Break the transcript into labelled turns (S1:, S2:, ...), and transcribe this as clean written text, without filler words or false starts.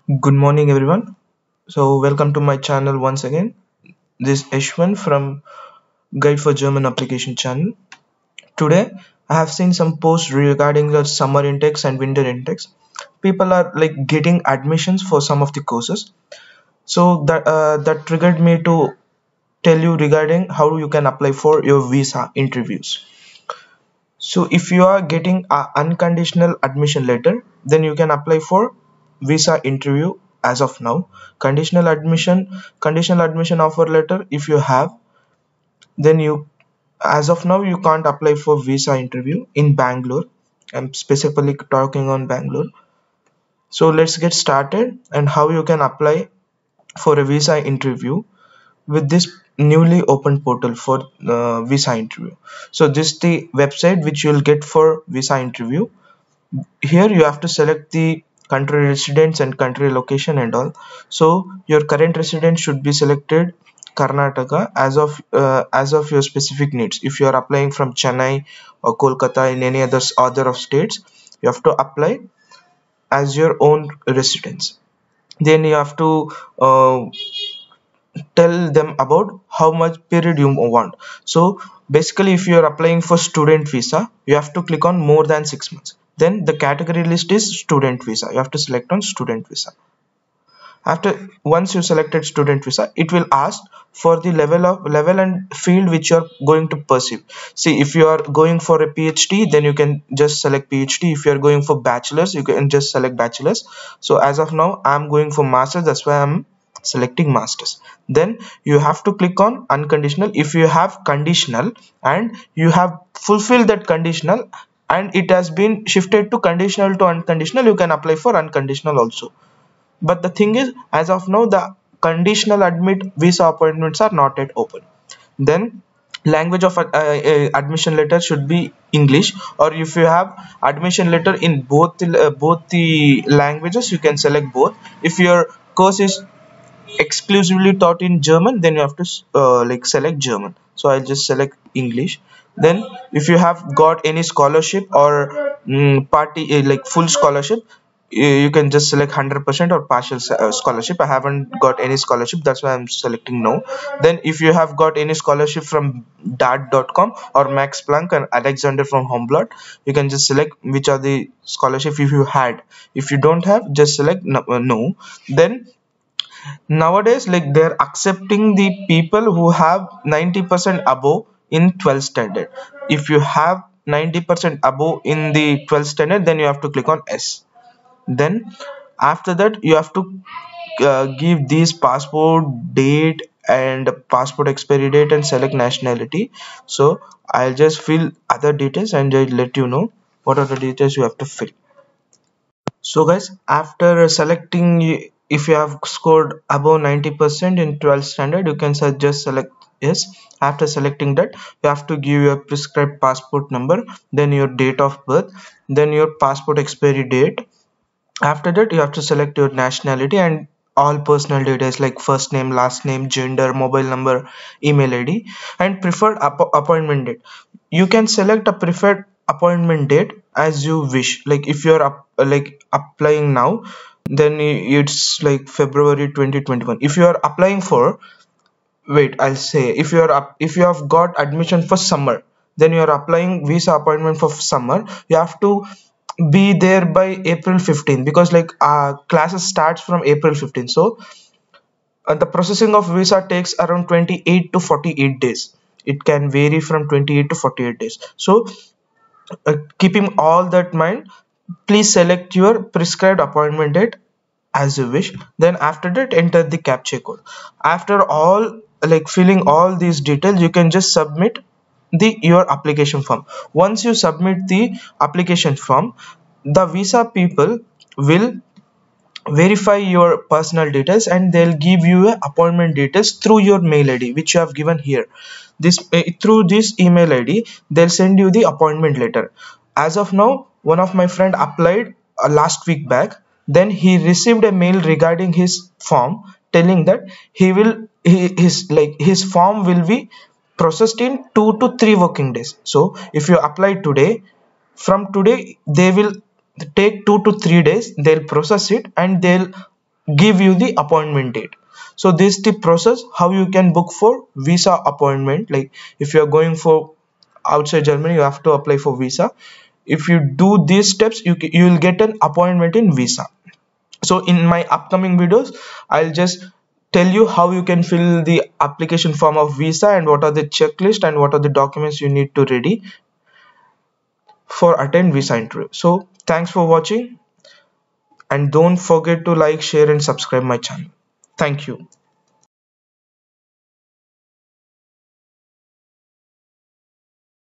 S1: Good morning, everyone. So, welcome to my channel once again. This is Ashwin from Guide for German Application channel. Today, I have seen some posts regarding the summer intakes and winter intakes. People are like getting admissions for some of the courses. So that triggered me to tell you regarding how you can apply for your visa interviews. So, if you are getting a unconditional admission letter, then you can apply for visa interview as of now. Conditional admission offer letter, if you have, then you as of now you can't apply for visa interview in Bangalore. I'm specifically talking on Bangalore. So let's get started and how you can apply for a visa interview with this newly opened portal for visa interview. So this is the website which you'll get for visa interview. Here you have to select the country residence and country location and all. So your current residence should be selected Karnataka as of your specific needs. If you are applying from Chennai or Kolkata in any other of states, you have to apply as your own residence. Then you have to tell them about how much period you want. So basically, if you are applying for student visa, you have to click on more than 6 months. Then the category list is student visa. You have to select on student visa. After once you selected student visa, it will ask for the level and field which you are going to pursue. See, if you are going for a PhD, then you can just select PhD. If you are going for bachelor's, you can just select bachelor's. So as of now, I'm going for master's, that's why I'm selecting masters. Then you have to click on unconditional. If you have conditional and you have fulfilled that conditional and it has been shifted to conditional to unconditional, you can apply for unconditional also. But the thing is, as of now, the conditional admit visa appointments are not yet open. Then language of admission letter should be English, or if you have admission letter in both the languages, you can select both. If your course is exclusively taught in German, then you have to like select German. So I'll just select English. Then if you have got any scholarship or party like full scholarship, you can just select 100% or partial scholarship. I haven't got any scholarship, that's why I'm selecting no. Then if you have got any scholarship from dart.com or Max Planck and Alexander from Humboldt, you can just select which are the scholarship if you had. If you don't have, just select no. Then nowadays, like, they're accepting the people who have 90% above in 12th standard. If you have 90% above in the 12th standard, then you have to click on S. Then after that, you have to give these passport date and passport expiry date and select nationality. So I'll just fill other details and I'll let you know what are the details you have to fill. So guys, after selecting, if you have scored above 90% in 12th standard, you can just select yes. After selecting that, you have to give your prescribed passport number, then your date of birth, then your passport expiry date. After that, you have to select your nationality and all personal details like first name, last name, gender, mobile number, email ID, and preferred appointment date. You can select a preferred appointment date as you wish. Like if you're applying now, then it's like February 2021. If you are applying for, wait, I'll say, if you have got admission for summer, then you are applying visa appointment for summer, you have to be there by April 15, because like classes starts from April 15. So the processing of visa takes around 28 to 48 days. It can vary from 28 to 48 days. So keeping all that in mind, please select your prescribed appointment date as you wish. Then after that, enter the captcha code. After all, like filling all these details, you can just submit your application form. Once you submit the application form, the visa people will verify your personal details and they'll give you a appointment details through your mail ID which you have given here. This through this email ID, they'll send you the appointment letter. As of now, one of my friend applied last week back. Then he received a mail regarding his form telling that his form will be processed in 2 to 3 working days. So if you apply today, from today they will take 2 to 3 days, they'll process it and they'll give you the appointment date. So this is the process how you can book for visa appointment. Like if you are going for outside Germany, you have to apply for visa. If you do these steps, you will get an appointment in visa. So in my upcoming videos, I'll just tell you how you can fill the application form of visa, and what are the checklist, and what are the documents you need to ready for attend visa interview. So thanks for watching, and don't forget to like, share and subscribe my channel. Thank you.